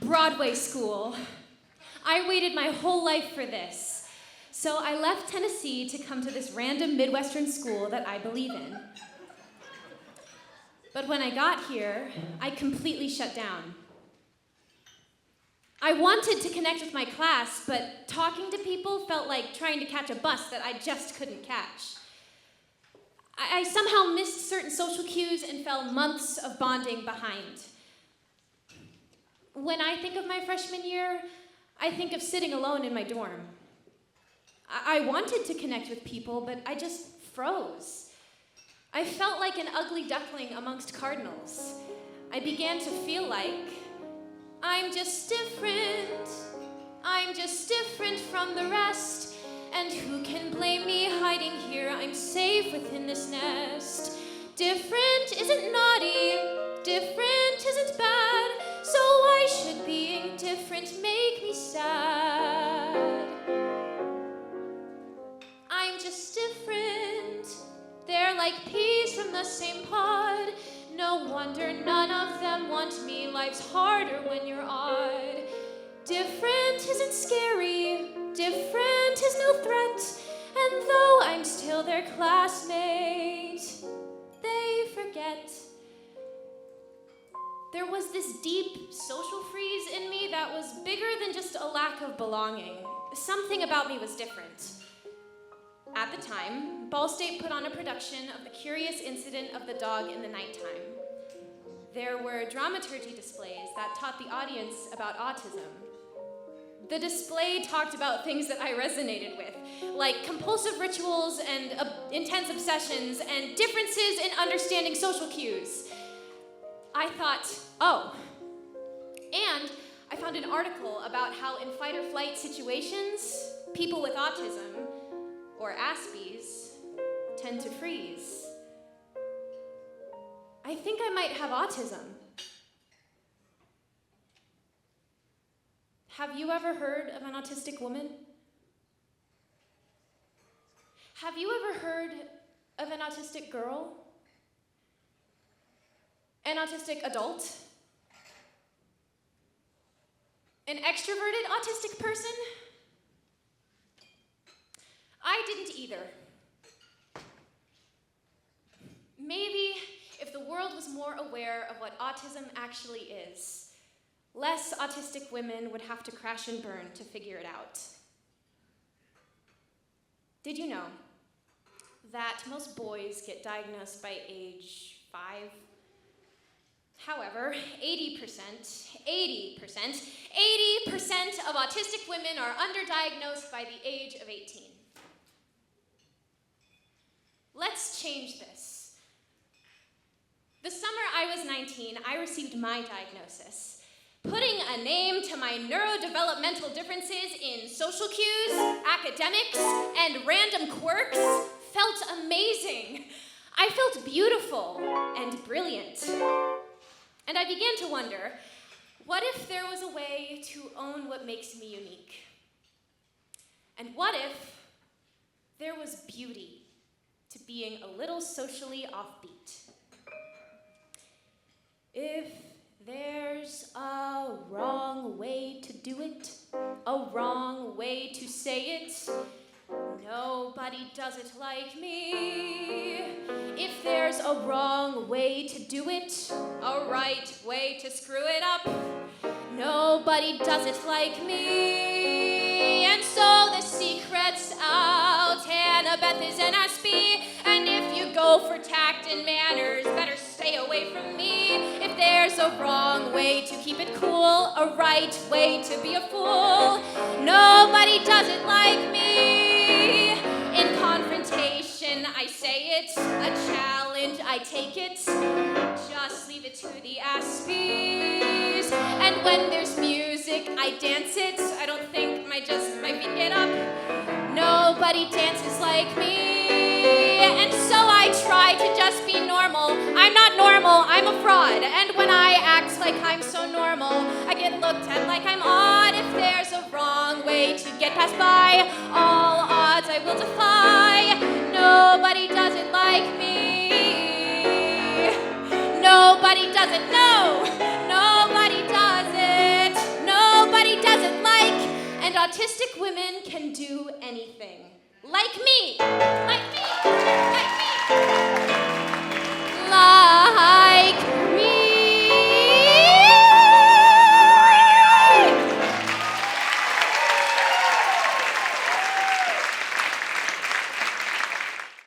Broadway school. I waited my whole life for this. So I left Tennessee to come to this random Midwestern school that I believe in. But when I got here, I completely shut down. I wanted to connect with my class, but talking to people felt like trying to catch a bus that I just couldn't catch. I somehow missed certain social cues and fell months of bonding behind. When I think of my freshman year, I think of sitting alone in my dorm. I wanted to connect with people, but I just froze. I felt like an ugly duckling amongst cardinals. I began to feel like I'm just different. I'm just different from the rest. And who can blame me hiding here? I'm safe within this nest. Different isn't naughty. Different isn't bad. So why should being different make me sad? I'm just different. They're like peas from the same pod. No wonder none of them want me. Life's harder when you're odd. Different isn't scary. Different is no threat. And though I'm still their classmate, they forget. There was this deep social freeze in me that was bigger than just a lack of belonging. Something about me was different. At the time, Ball State put on a production of The Curious Incident of the Dog in the Nighttime. There were dramaturgy displays that taught the audience about autism. The display talked about things that I resonated with, like compulsive rituals and intense obsessions and differences in understanding social cues. I thought, oh. And I found an article about how in fight or flight situations, people with autism, or Aspies, tend to freeze. I think I might have autism. Have you ever heard of an autistic woman? Have you ever heard of an autistic girl? An autistic adult? An extroverted autistic person? I didn't either. Maybe if the world was more aware of what autism actually is, less autistic women would have to crash and burn to figure it out. Did you know that most boys get diagnosed by age 5? However, 80% of autistic women are underdiagnosed by the age of 18. Let's change this. The summer I was 19, I received my diagnosis. Putting a name to my neurodevelopmental differences in social cues, academics, and random quirks felt amazing. I felt beautiful and brilliant. And I began to wonder, what if there was a way to own what makes me unique? And what if there was beauty to being a little socially offbeat? If there's a wrong way to do it, a wrong way to say it, nobody does it like me. If there's a wrong way to do it, a right way to screw it up, nobody does it like me. And so the secret's out, Annabeth is an Aspie, and if you go for tact and manners, better stay away from me. If there's a wrong way to keep it cool, a right way to be a fool, nobody does it like me. In confrontation, I say it, a challenge, I take it, just leave it to the Aspies. And when there's music, I dance it, I don't think my feet get up, nobody dances like me. And so I try to just be normal. I'm not normal, I'm a fraud. And when I act like I'm so normal, I get looked at like I'm odd. If there's a wrong way to get passed by, all odds I will defy. Nobody does it like me. Nobody does it, no. Nobody does it anything. Like me.